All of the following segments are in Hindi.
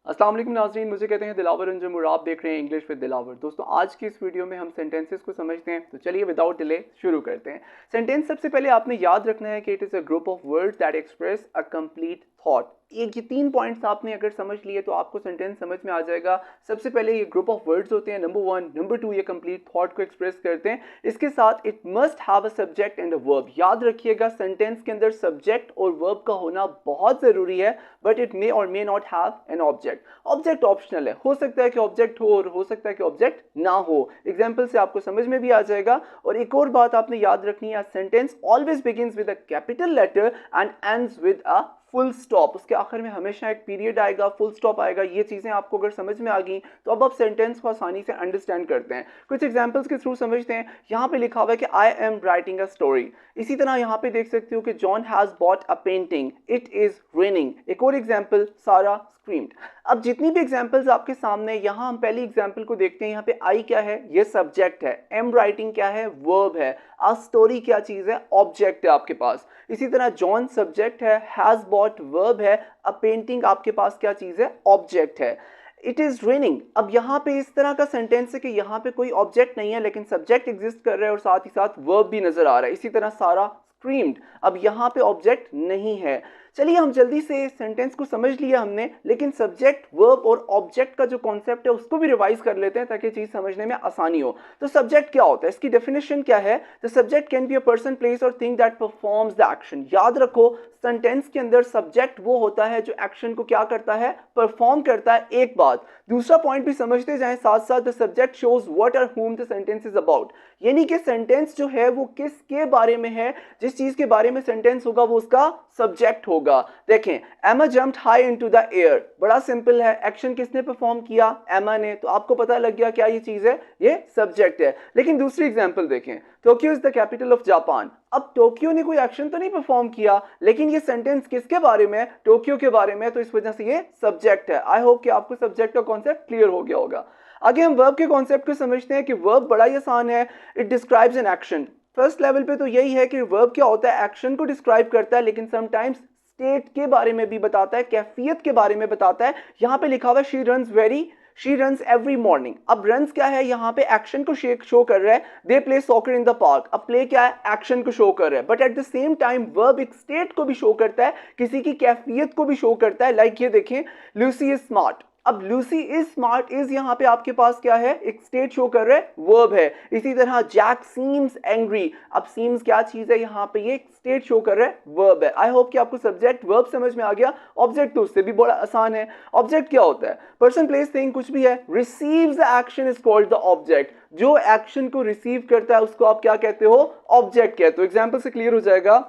अस्सलाम वालेकुम नाज़रीन, मुझे कहते हैं दिलावर अंजुम और आप देख रहे हैं इंग्लिश विद दिलावर। दोस्तों आज की इस वीडियो में हम सेंटेंसेस को समझते हैं, तो चलिए विदाउट डिले शुरू करते हैं। सेंटेंस सबसे पहले आपने याद रखना है कि it is a group of words that express a complete thought. ये 3 पॉइंट्स आपने अगर समझ लिए तो आपको सेंटेंस समझ में आ जाएगा। सबसे पहले ये ग्रुप ऑफ वर्ड्स होते हैं, नंबर 1। नंबर 2, ये कंप्लीट थॉट को एक्सप्रेस करते हैं। इसके साथ it must have a subject and a verb. याद रखिएगा सेंटेंस के अंदर सब्जेक्ट और वर्ब का होना बहुत ज़रूरी है, बट इट मे और may not have an object. Object optional है, हो सकता है कि ऑब्जेक्ट हो और हो सकता है कि ऑब्जेक्ट ना हो। एग्जाम्पल से आपको समझ में भी आ जाएगा। और एक और बात आपने याद रखनी है, sentence always begins with a capital letter and ends with a full stop. उसके आखिर में हमेशा एक पीरियड आएगा, फुल स्टॉप आएगा। ये चीज़ें आपको अगर समझ में आ गई तो अब आप सेंटेंस को आसानी से अंडरस्टैंड करते हैं। कुछ एग्जांपल्स के थ्रू समझते हैं। यहाँ पे लिखा हुआ है कि आई एम राइटिंग अ स्टोरी। इसी तरह यहाँ पे देख सकते हो कि John has bot a painting, it is raining. एक और एग्जाम्पल, सारा स्क्रीम्ड। अब जितनी भी एग्जाम्पल्स आपके सामने, यहाँ हम पहली एग्जाम्पल को देखते हैं। यहाँ पे आई क्या है, ये सब्जेक्ट है। एम राइटिंग क्या है, वर्ब है। अ स्टोरी क्या चीज़ है, ऑब्जेक्ट है आपके पास। इसी तरह जॉन सब्जेक्ट है, हैज़ बॉट वर्ब है। अ पेंटिंग आपके पास क्या चीज़ है, ऑब्जेक्ट है। It is raining. अब यहाँ पे इस तरह का सेंटेंस है कि यहाँ पे कोई ऑब्जेक्ट नहीं है लेकिन सब्जेक्ट एग्जिस्ट कर रहा है और साथ ही साथ वर्ब भी नजर आ रहा है। इसी तरह सारा स्क्रीम्ड, अब यहाँ पे ऑब्जेक्ट नहीं है। चलिए हम जल्दी से सेंटेंस को समझ लिया हमने, लेकिन सब्जेक्ट वर्ब और ऑब्जेक्ट का जो कॉन्सेप्ट है उसको भी रिवाइज कर लेते हैं ताकि चीज समझने में आसानी हो। तो सब्जेक्ट क्या होता है, इसकी डेफिनेशन क्या है? The subject can be a person, place और thing that performs the action. याद रखो सेंटेंस के अंदर सब्जेक्ट वो होता है जो एक्शन को क्या करता है, परफॉर्म करता है। एक बात, दूसरा पॉइंट भी समझते जाएं साथ साथ, द सब्जेक्ट शोज व्हाट और whom the sentence is about. यानी कि सेंटेंस जो है वो किसके बारे में है, जिस चीज के बारे में सेंटेंस होगा वो उसका सब्जेक्ट होगा। देखें, एमा jumped high into the air, बड़ा सिंपल है। एक्शन किसने परफॉर्म किया, एमा ने। तो आपको पता लग गया क्या ये चीज है, ये सब्जेक्ट है। लेकिन दूसरी एग्जांपल देखें, Tokyo is the capital of Japan. अब टोक्यो ने कोई एक्शन तो नहीं परफॉर्म किया, लेकिन ये सेंटेंस किसके बारे में, टोक्यो के बारे में, तो इस वजह से ये सब्जेक्ट है। आई होप कि आपको सब्जेक्ट का कॉन्सेप्ट क्लियर हो गया होगा। आगे हम वर्ब के कॉन्सेप्ट को समझते हैं कि वर्ब बड़ा ही आसान है। It describes an action. First level पे तो यही है कि वर्ब क्या होता है, एक्शन को डिस्क्राइब करता है, लेकिन समटाइम्स स्टेट के बारे में भी बताता है, कैफियत के बारे में बताता है। यहाँ पे लिखा हुआ है शी रन्स एवरी मॉर्निंग। अब रन्स क्या है, यहाँ पे एक्शन को शो कर रहा है। They play soccer in the park. अब प्ले क्या है, एक्शन को शो कर रहा है, but at the same time verb एक स्टेट को भी शो करता है, किसी की कैफियत को भी शो करता है। लाइक ये देखें, लूसी इज स्मार्ट। अब लूसी इज स्मार्ट, इज यहाँ पे आपके पास क्या है, एक स्टेट शो कर रहा है, वर्ब है। इसी तरह जैक सीम्स एंग्री। अब सीम्स क्या चीज है, यहाँ पे ये स्टेट शो कर रहा है, वर्ब है। आई होप कि आपको सब्जेक्ट वर्ब समझ में आ गया। ऑब्जेक्ट तो उससे भी बड़ा आसान है। ऑब्जेक्ट क्या होता है, पर्सन प्लेस थिंग कुछ भी है। Receives the action is called the object. जो एक्शन को रिसीव करता है उसको आप क्या कहते हो, ऑब्जेक्ट कहते हो। एग्जाम्पल से क्लियर हो जाएगा।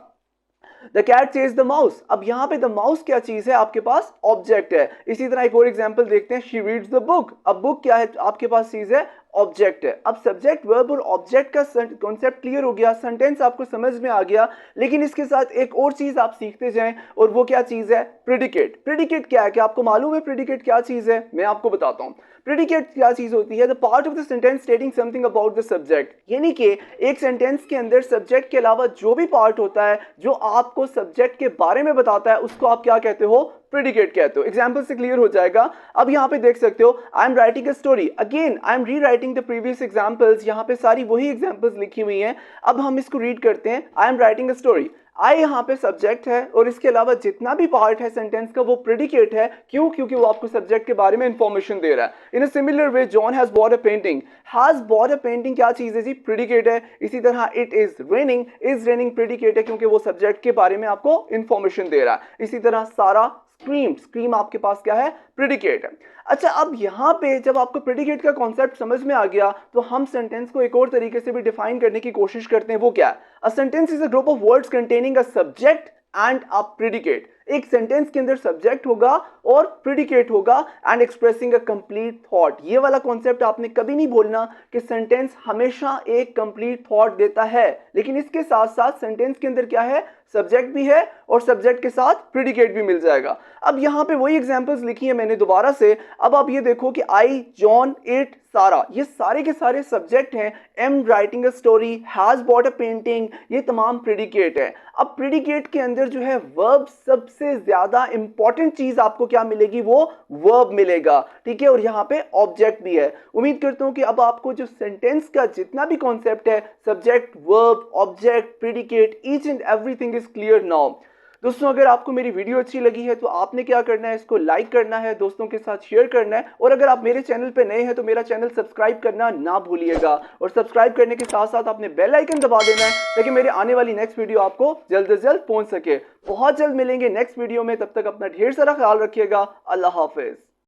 The cat chase the mouse. अब यहाँ पे द माउस क्या चीज है, आपके पास ऑब्जेक्ट है। इसी तरह एक और एग्जांपल देखते हैं, शी रीड्स द बुक। अब बुक क्या है, आपके पास चीज है, ऑब्जेक्ट है। अब सब्जेक्ट वर्ब और ऑब्जेक्ट का कॉन्सेप्ट क्लियर हो गया, सेंटेंस आपको समझ में आ गया। लेकिन इसके साथ एक और चीज आप सीखते जाएं, और वो क्या चीज है, प्रेडिकेट। प्रेडिकेट क्या है, क्या आपको मालूम है प्रेडिकेट क्या चीज है? मैं आपको बताता हूं। प्रेडिकेट क्या चीज होती है, the part of the sentence स्टेटिंग something about the subject. यानी कि एक सेंटेंस के अंदर सब्जेक्ट के अलावा जो भी पार्ट होता है जो आपको सब्जेक्ट के बारे में बताता है, उसको आप क्या कहते हो, प्रेडिकेट कहते हो। एग्जाम्पल से क्लियर हो जाएगा। अब यहाँ पे देख सकते हो, आई am writing a story. Again I am री राइटिंग द प्रीवियस एग्जाम्पल्स। यहाँ पे सारी वही एग्जाम्पल्स लिखी हुई हैं। अब हम इसको रीड करते हैं। I am writing a story, I यहाँ पे सब्जेक्ट है और इसके अलावा जितना भी पार्ट है सेंटेंस का वो प्रेडिकेट है। क्यों? क्योंकि वो आपको सब्जेक्ट के बारे में इंफॉर्मेशन दे रहा है। In a similar way, John has bought a painting. Has bought a painting क्या चीज है जी, प्रेडिकेट है। इसी तरह इट इज रेनिंग प्रेडिकेट है, क्योंकि वो सब्जेक्ट के बारे में आपको इंफॉर्मेशन दे रहा है। इसी तरह सारा स्क्रीम आपके पास क्या है, प्रेडिकेट है। अच्छा, अब यहाँ पे जब आपको प्रेडिकेट का कॉन्सेप्ट समझ में आ गया तो हम सेंटेंस को एक और तरीके से भी डिफाइन करने की कोशिश करते हैं। वो क्या है, a sentence is a group of words containing a subject and a predicate. एक सेंटेंस के अंदर सब्जेक्ट होगा और प्रेडिकेट होगा, and expressing a complete thought. ये वाला कॉन्सेप्ट आपने कभी नहीं भूलना कि सेंटेंस हमेशा एक कंप्लीट थॉट देता है, लेकिन इसके साथ साथ सेंटेंस के अंदर क्या है, सब्जेक्ट भी है और सब्जेक्ट के साथ प्रेडिकेट भी मिल जाएगा। अब यहाँ पे वही एग्जांपल्स लिखी है मैंने दोबारा से। अब आप ये देखो कि आई, जॉन, इट, सारा, ये सारे के सारे सब्जेक्ट हैं। M writing a story, has bought a painting, ये तमाम प्रेडिकेट है। अब प्रेडिकेट के अंदर जो है वर्ब सबसे सबसे ज्यादा इंपॉर्टेंट चीज आपको क्या मिलेगी, वो वर्ब मिलेगा, ठीक है। और यहाँ पे ऑब्जेक्ट भी है। उम्मीद करता हूं कि अब आपको जो सेंटेंस का जितना भी कॉन्सेप्ट है, subject, verb, object, predicate, each and everything is clear now. दोस्तों अगर आपको मेरी वीडियो अच्छी लगी है तो आपने क्या करना है, इसको लाइक करना है, दोस्तों के साथ शेयर करना है, और अगर आप मेरे चैनल पे नए हैं तो मेरा चैनल सब्सक्राइब करना ना भूलिएगा। और सब्सक्राइब करने के साथ साथ आपने बेल आइकन दबा देना है ताकि मेरे आने वाली नेक्स्ट वीडियो आपको जल्द से जल्द पहुंच सके। बहुत जल्द मिलेंगे नेक्स्ट वीडियो में, तब तक अपना ढेर सारा ख्याल रखिएगा। अल्लाह हाफिज।